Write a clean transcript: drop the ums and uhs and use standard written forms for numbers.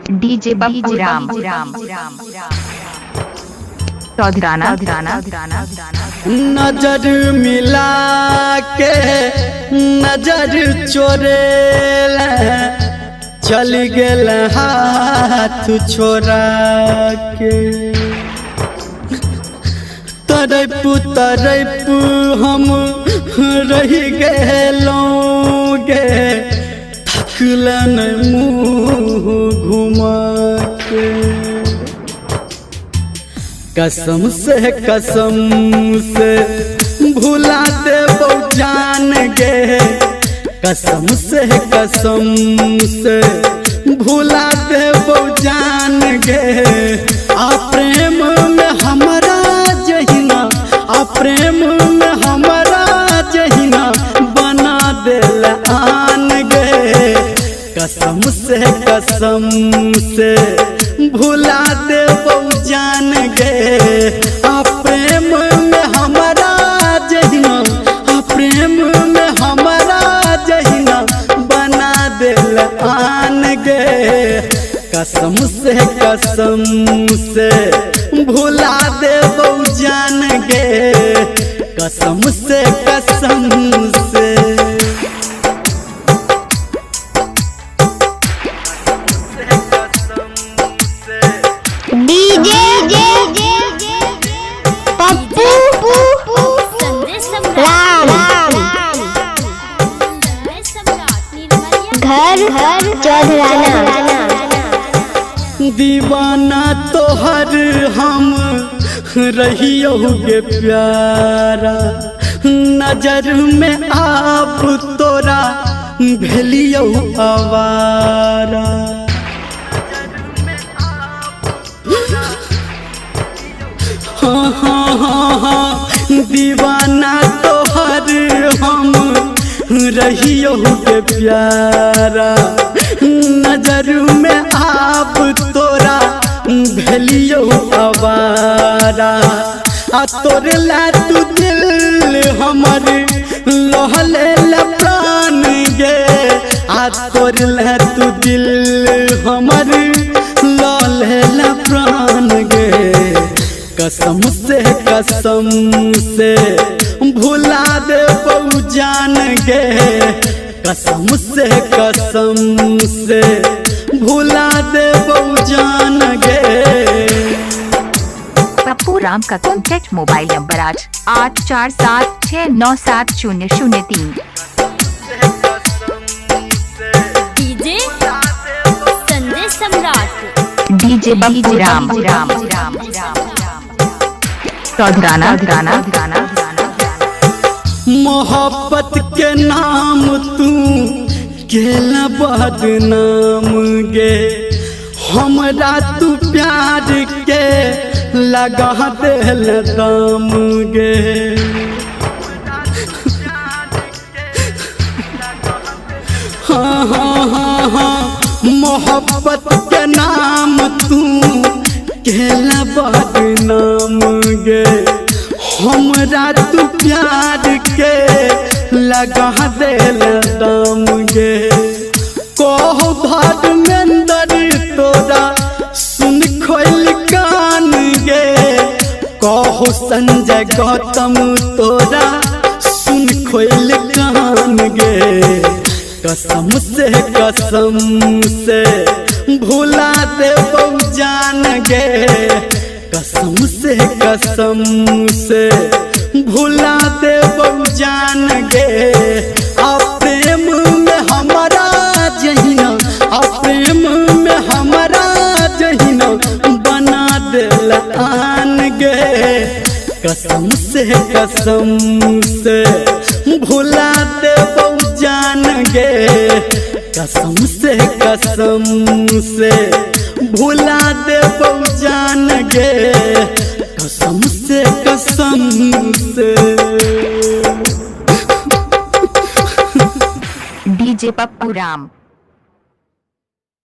DJ Bappu Ram चौधराना नजर मिला के नजर चोरेल चल गेल हाथ छोड़ा के तरप हम रही गेलों गे थकलन मुँह घुमा के कसम से भुला दे जान गे कसम से भुला दे जान गे आ प्रेम में हमारा जहिना आ प्रेम में हमारा जहिना बना दिल आन गे कसम से भुला दे जान गे आ प्रेम में हमारा जहिना आ प्रेम में हमारा जहिना बना दिल आन गे कसम से भुला दे जान गे कसम से घर चौधराना दीवाना तोहर हम रहियो गे प्यारा नजर में आप तोरा भेलियो आवारा हाँ दीवाना तोहर हम रहियो गे प्यारा नजर में आप तोरा भेलियो आवारा आ तोरे ला तू दिल हमर लहले प्राण गे आ तोरे ला तू दिल हमर लहले प्राण गे कसम से भुला दे जान गे कसम से भुला दे जान गे। पप्पू राम का कॉन्टैक्ट मोबाइल नंबर 8476970003। डीजे संदेश सम्राट डीजे बप्पू राम चौधराना मोहब्बत के नाम तू केला बदनाम गे हमरा तू प्यार के लगा दिल दाम गे हाँ मोहब्बत के नाम तू केला बदनाम गे हमरा तू प्यार के लगा दिल दाम गे कहो धर्मेंद्र तोरा सुन खोल कान गे कहो संजय गौतम तोरा सुन खोल कान गे कसम से भुला दे जान गे कसम से भुला दे जान गे आ प्रेम में हमारा जहिना आ प्रेम में हमारा जहिना बना दिल आन गे कसम से भुला दे जान गे कसम से भुला दे जान गे कसम से डीजे पप्पू राम